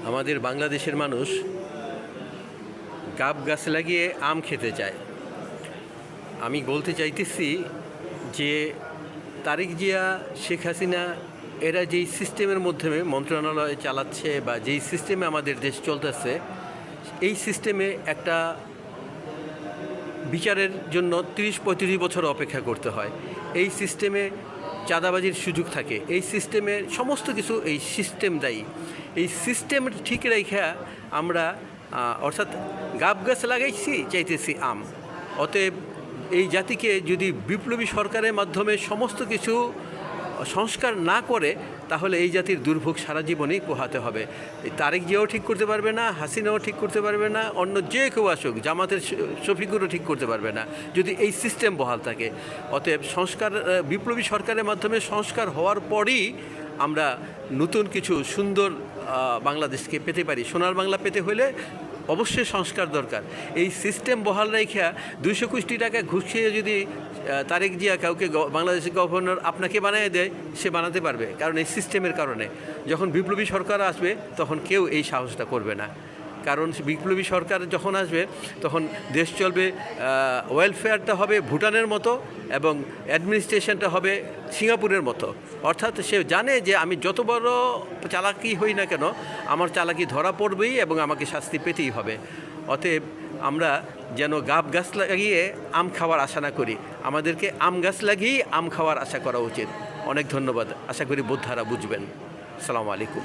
আমাদের বাংলাদেশের মানুষ গাব গাছ লাগিয়ে আম খেতে চায়। আমি বলতে চাইতেছি যে তারেক জিয়া, শেখ হাসিনা এরা যেই সিস্টেমের মাধ্যমে মন্ত্রণালয় চালাচ্ছে বা যেই সিস্টেমে আমাদের দেশ চলতেছে, এই সিস্টেমে একটা বিচারের জন্য ৩০-৩৫ বছর অপেক্ষা করতে হয়। এই সিস্টেমে চাঁদাবাজির সুযোগ থাকে। এই সিস্টেমের সমস্ত কিছু এই সিস্টেম দায়ী। এই সিস্টেম ঠিক রেখে আমরা অর্থাৎ গাব গাছ লাগাইছি, চাইতেছি আম। অতএব এই জাতিকে যদি বিপ্লবী সরকারের মাধ্যমে সমস্ত কিছু সংস্কার না করে, তাহলে এই জাতির দুর্ভোগ সারা জীবনেই পোহাতে হবে। এই তারেক জিয়াও ঠিক করতে পারবে না, হাসিনাও ঠিক করতে পারবে না, অন্য যে কেউ আসুক, জামাতের শফিকুরও ঠিক করতে পারবে না, যদি এই সিস্টেম বহাল থাকে। অতএব সংস্কার, বিপ্লবী সরকারের মাধ্যমে সংস্কার হওয়ার পরই আমরা নতুন কিছু সুন্দর বাংলাদেশকে পেতে পারি। সোনার বাংলা পেতে হলে অবশ্যই সংস্কার দরকার। এই সিস্টেম বহাল রেখে 200 কোটি টাকা ঘুষ খেয়ে যদি তারেক জিয়া কাউকে বাংলাদেশের গভর্নর আপনাকে বানিয়ে দেয়, সে বানাতে পারবে, কারণ এই সিস্টেমের কারণে। যখন বিপ্লবী সরকার আসবে তখন কেউ এই সাহসটা করবে না, কারণ বিপ্লবী সরকার যখন আসবে তখন দেশ চলবে, ওয়েলফেয়ারটা হবে ভুটানের মতো এবং অ্যাডমিনিস্ট্রেশনটা হবে সিঙ্গাপুরের মতো। অর্থাৎ সে জানে যে আমি যত বড় চালাকি হই না কেন, আমার চালাকি ধরা পড়বেই এবং আমাকে শাস্তি পেতেই হবে। অতএব আমরা যেন গাব গাছ লাগিয়ে আম খাওয়ার আশা না করি, আমাদেরকে আম গাছ লাগিয়েই আম খাওয়ার আশা করা উচিত। অনেক ধন্যবাদ। আশা করি বোদ্ধারা বুঝবেন। আসসালামু আলাইকুম।